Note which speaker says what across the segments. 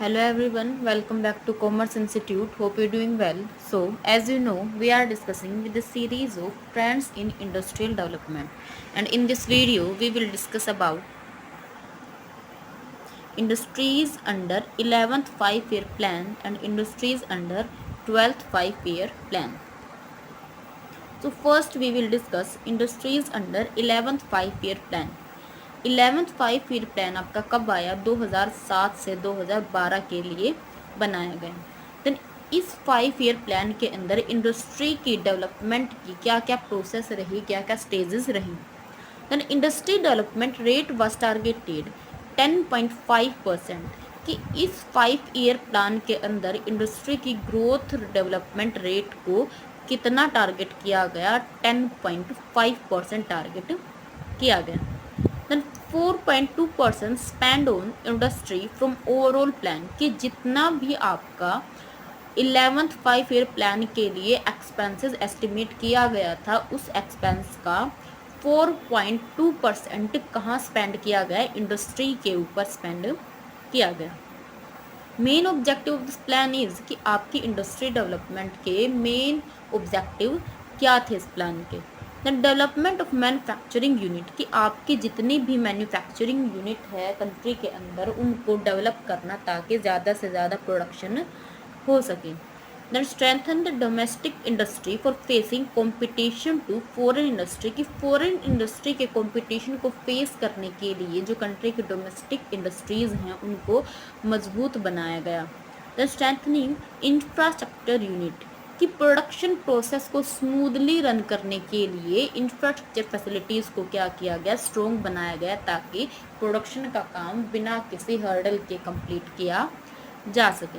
Speaker 1: Hello everyone, welcome back to Commerce Institute. Hope you're doing well. So, as you know, we are discussing with the series of trends in industrial development. And in this video, we will discuss about industries under 11th 5-year plan and industries under 12th 5-year plan. So, first we will discuss industries under 11th 5-year plan. 11th 5-year plan आपका कब आया? 2007 से 2012 के लिए बनाया गया। Then इस 5-year plan के अंदर इंडस्ट्री की डेवलपमेंट की क्या क्या प्रोसेस रही, क्या क्या स्टेजेस रही। Then industry development rate was targeted 10.5% कि इस 5-year प्लान के अंदर इंडस्ट्री की ग्रोथ डेवलपमेंट रेट को कितना टारगेट किया गया? 10.5% टारगेट किया गया। Then 4.2% spend on industry from overall plan कि जितना भी आपका 11th 5-year प्लान के लिए एक्सपेंसेस एस्टिमेट किया गया था उस एक्सपेंस का 4.2% कहाँ स्पेंड किया गया? इंडस्ट्री के ऊपर स्पेंड किया गया। Main objective of this plan is कि आपकी इंडस्ट्री डेवलपमेंट के मेन ऑब्जेक्टिव क्या थे इस प्लान के? The development of manufacturing unit कि आपकी जितनी भी मैन्युफैक्चरिंग यूनिट है कंट्री के अंदर उनको डेवलप करना ताकि ज़्यादा से ज़्यादा प्रोडक्शन हो सके। Then strengthen the domestic industry for facing competition to foreign industry कि फॉरेन इंडस्ट्री के कंपटीशन को फेस करने के लिए जो कंट्री की डोमेस्टिक इंडस्ट्रीज़ हैं उनको मजबूत बनाया गया। द स्ट्रेंथनिंग इंफ्रास्ट्रक्चर यूनिट कि प्रोडक्शन प्रोसेस को स्मूथली रन करने के लिए इंफ्रास्ट्रक्चर फैसिलिटीज़ को क्या किया गया? स्ट्रॉन्ग बनाया गया ताकि प्रोडक्शन का काम बिना किसी हर्डल के कंप्लीट किया जा सके।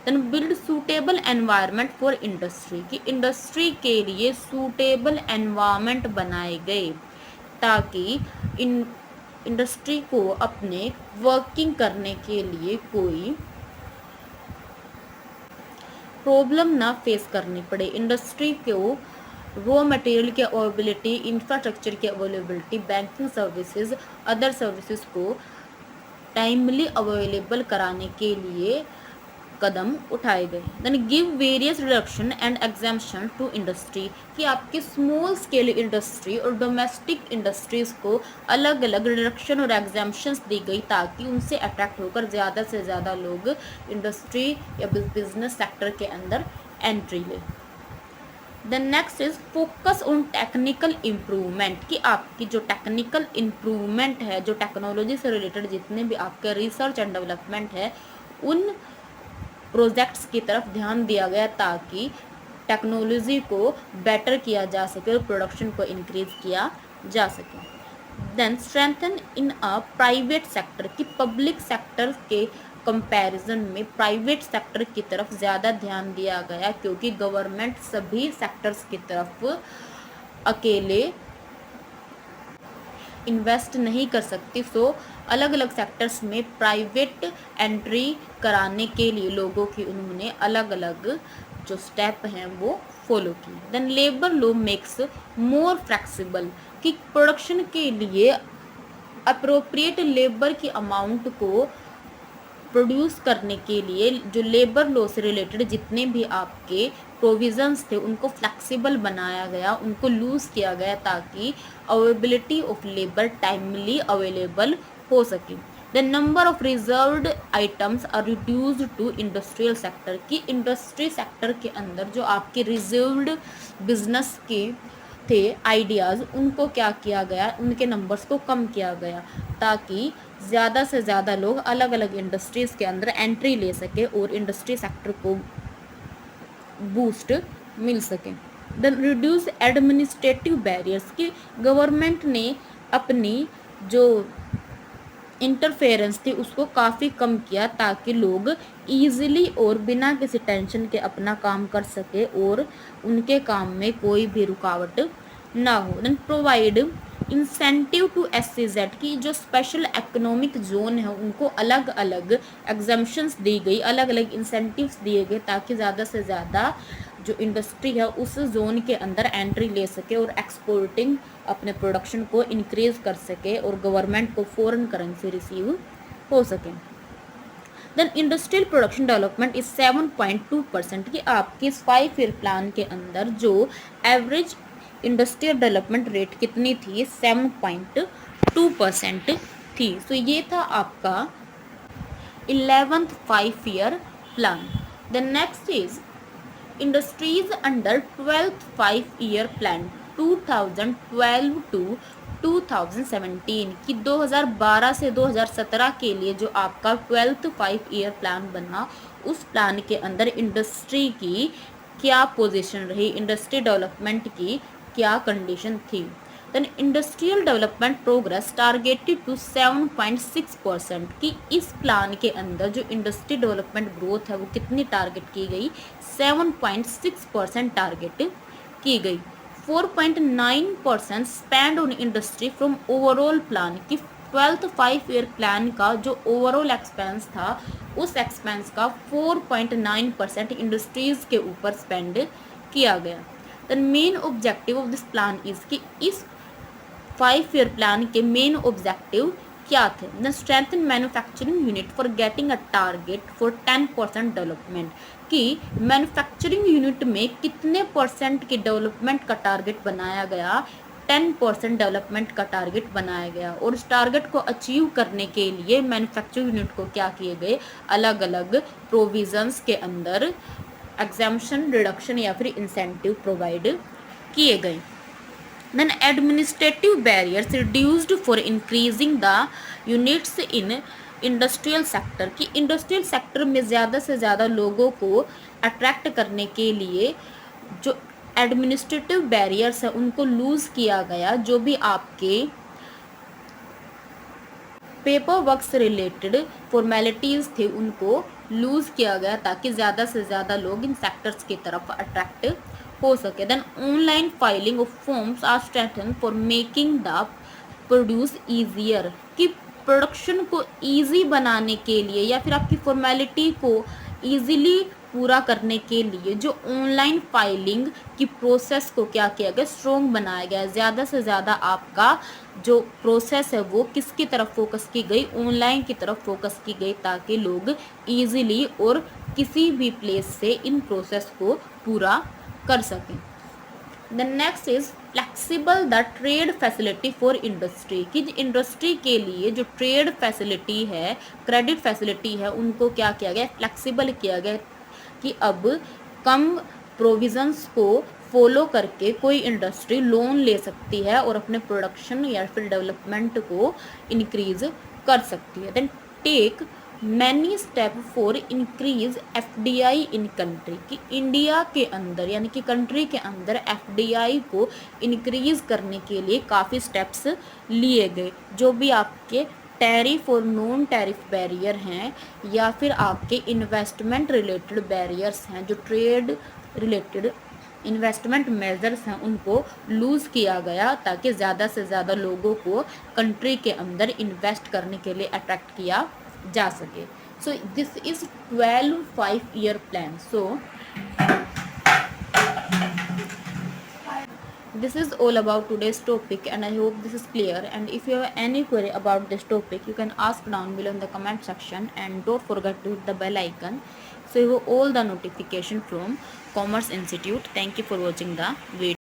Speaker 1: Then build suitable environment for industry कि इंडस्ट्री के लिए सूटेबल एनवायरनमेंट बनाए गए ताकि इंडस्ट्री को अपने वर्किंग करने के लिए कोई प्रॉब्लम ना फेस करनी पड़े। इंडस्ट्री को रॉ मटेरियल की अवेलेबिलिटी, इंफ्रास्ट्रक्चर की availability, banking services, other services को टाइमली अवेलेबल कराने के लिए कदम उठाए गए। Then give various reduction and exemption to industry कि आपके स्मॉल स्केल इंडस्ट्री और डोमेस्टिक इंडस्ट्रीज़ को अलग अलग रिडक्शन और एग्जाम्पशंस दी गई ताकि उनसे अट्रैक्ट होकर ज़्यादा से ज़्यादा लोग इंडस्ट्री या बिजनेस सेक्टर के अंदर एंट्री ले। Then next is focus on technical improvement कि आपकी जो टेक्निकल इम्प्रूवमेंट है, जो टेक्नोलॉजी से रिलेटेड जितने भी आपके रिसर्च एंड डेवलपमेंट है उन प्रोजेक्ट्स की तरफ ध्यान दिया गया ताकि टेक्नोलॉजी को बेटर किया जा सके और प्रोडक्शन को इंक्रीज किया जा सके। Then strengthen in a private sector कि पब्लिक सेक्टर के कंपैरिजन में प्राइवेट सेक्टर की तरफ ज़्यादा ध्यान दिया गया क्योंकि गवर्नमेंट सभी सेक्टर्स की तरफ अकेले इन्वेस्ट नहीं कर सकती। सो अलग अलग सेक्टर्स में प्राइवेट एंट्री कराने के लिए लोगों की उन्होंने अलग अलग जो स्टेप हैं वो फॉलो की। Then labour law makes more flexible कि प्रोडक्शन के लिए अप्रोप्रिएट लेबर की अमाउंट को प्रोड्यूस करने के लिए जो लेबर लॉ से रिलेटेड जितने भी आपके प्रोविजंस थे उनको फ्लेक्सिबल बनाया गया, उनको लूज़ किया गया ताकि availability of labour timely available हो सके। The number of reserved items are reduced to industrial sector कि इंडस्ट्री सेक्टर के अंदर जो आपके रिजर्व्ड बिजनेस के थे आइडियाज़ उनको क्या किया गया? उनके नंबर्स को कम किया गया ताकि ज़्यादा से ज़्यादा लोग अलग अलग इंडस्ट्रीज़ के अंदर एंट्री ले सके और इंडस्ट्री सेक्टर को बूस्ट मिल सके। देन रिड्यूस एडमिनिस्ट्रेटिव बैरियर्स कि गवर्नमेंट ने अपनी जो इंटरफेरेंस थी उसको काफ़ी कम किया ताकि लोग ईजिली और बिना किसी टेंशन के अपना काम कर सके और उनके काम में कोई भी रुकावट ना हो। Then provide incentive to SEZ की जो स्पेशल इकोनॉमिक जोन है उनको अलग अलग एग्जाम्पशंस दी गई, अलग अलग इंसेंटिव्स दिए गए ताकि ज़्यादा से ज़्यादा जो इंडस्ट्री है उस जोन के अंदर एंट्री ले सके और एक्सपोर्टिंग अपने प्रोडक्शन को इंक्रीज कर सके और गवर्नमेंट को फॉरेन करेंसी रिसीव हो सके। Then industrial production development is 7.2% कि आपके इस 5 ईयर प्लान के अंदर जो एवरेज इंडस्ट्रियल डेवलपमेंट रेट कितनी थी, 7.2% थी। सो ये था आपका 11th 5 year plan. The next is industries under 12th 5 year plan 2012 to 2017 कि 2012 से 2017 के लिए जो आपका 12th 5 ईयर प्लान बना, उस प्लान के अंदर इंडस्ट्री की क्या पोजीशन रही, इंडस्ट्री डेवलपमेंट की क्या कंडीशन थी। Then industrial development progress targeted to 7.6% कि इस प्लान के अंदर जो इंडस्ट्री डेवलपमेंट ग्रोथ है वो कितनी टारगेट की गई, 7.6% टारगेट की गई। 4.9% spend on industry from overall plan कि 12th 5 ईयर प्लान का जो ओवरऑल एक्सपेंस था, उस एक्सपेंस का 4.9% इंडस्ट्रीज के ऊपर स्पेंड किया गया। The main objective of this plan is कि इस 5 ईयर प्लान के मेन ऑब्जेक्टिव क्या थे। The strengthen manufacturing unit for getting a target for 10% development कि मैन्युफैक्चरिंग यूनिट में कितने परसेंट के डेवलपमेंट का टारगेट बनाया गया, 10% डेवलपमेंट का टारगेट बनाया गया। और उस टारगेट को अचीव करने के लिए मैन्युफैक्चरिंग यूनिट को क्या किए गए, अलग अलग प्रोविजंस के अंदर एग्जाम्पशन, रिडक्शन या फिर इंसेंटिव प्रोवाइड किए गए। Then administrative barriers reduced for increasing the units in industrial sector कि इंडस्ट्रियल सेक्टर में ज़्यादा से ज़्यादा लोगों को अट्रैक्ट करने के लिए जो एडमिनिस्ट्रेटिव बैरियर्स है उनको लूज़ किया गया। जो भी आपके पेपर वर्क से रिलेटेड फॉर्मेलिटीज़ थे उनको लूज़ किया गया ताकि ज़्यादा से ज़्यादा लोग इन सेक्टर्स की तरफ अट्रैक्ट हो सके। Then online filing of forms are strengthen for making the produce easier कि प्रोडक्शन को ईजी बनाने के लिए या फिर आपकी फॉर्मेलिटी को ईजिली पूरा करने के लिए जो ऑनलाइन फाइलिंग की प्रोसेस को क्या किया गया, स्ट्रॉन्ग बनाया गया। ज़्यादा से ज़्यादा आपका जो प्रोसेस है वो किसकी तरफ फोकस की गई, ऑनलाइन की तरफ फोकस की गई ताकि लोग ईजिली और किसी भी प्लेस से इन प्रोसेस को पूरा कर सकें। The next is flexible the trade facility for industry कि इंडस्ट्री के लिए जो ट्रेड फैसिलिटी है, क्रेडिट फैसिलिटी है, उनको क्या किया गया, फ्लेक्सिबल किया गया कि अब कम प्रोविजंस को फॉलो करके कोई इंडस्ट्री लोन ले सकती है और अपने प्रोडक्शन या फिर डेवलपमेंट को इंक्रीज कर सकती है। Then take many step for increase FDI in country कि इंडिया के अंदर यानी कि कंट्री के अंदर एफडीआई को इंक्रीज करने के लिए काफ़ी स्टेप्स लिए गए। जो भी आपके टैरिफ और नॉन टैरिफ बैरियर हैं या फिर आपके इन्वेस्टमेंट रिलेटेड बैरियर्स हैं, जो ट्रेड रिलेटेड इन्वेस्टमेंट मेजर्स हैं, उनको लूज़ किया गया ताकि ज़्यादा से ज़्यादा लोगों को कंट्री के अंदर इन्वेस्ट करने के लिए अट्रैक्ट किया जा सके। So this is 12 5 year plan. So this is all about today's topic and I hope this is clear, and if you have any query about this topic you can ask down below in the comment section, and don't forget to hit the bell icon so you have all the notification from Commerce Institute. Thank you for watching the video.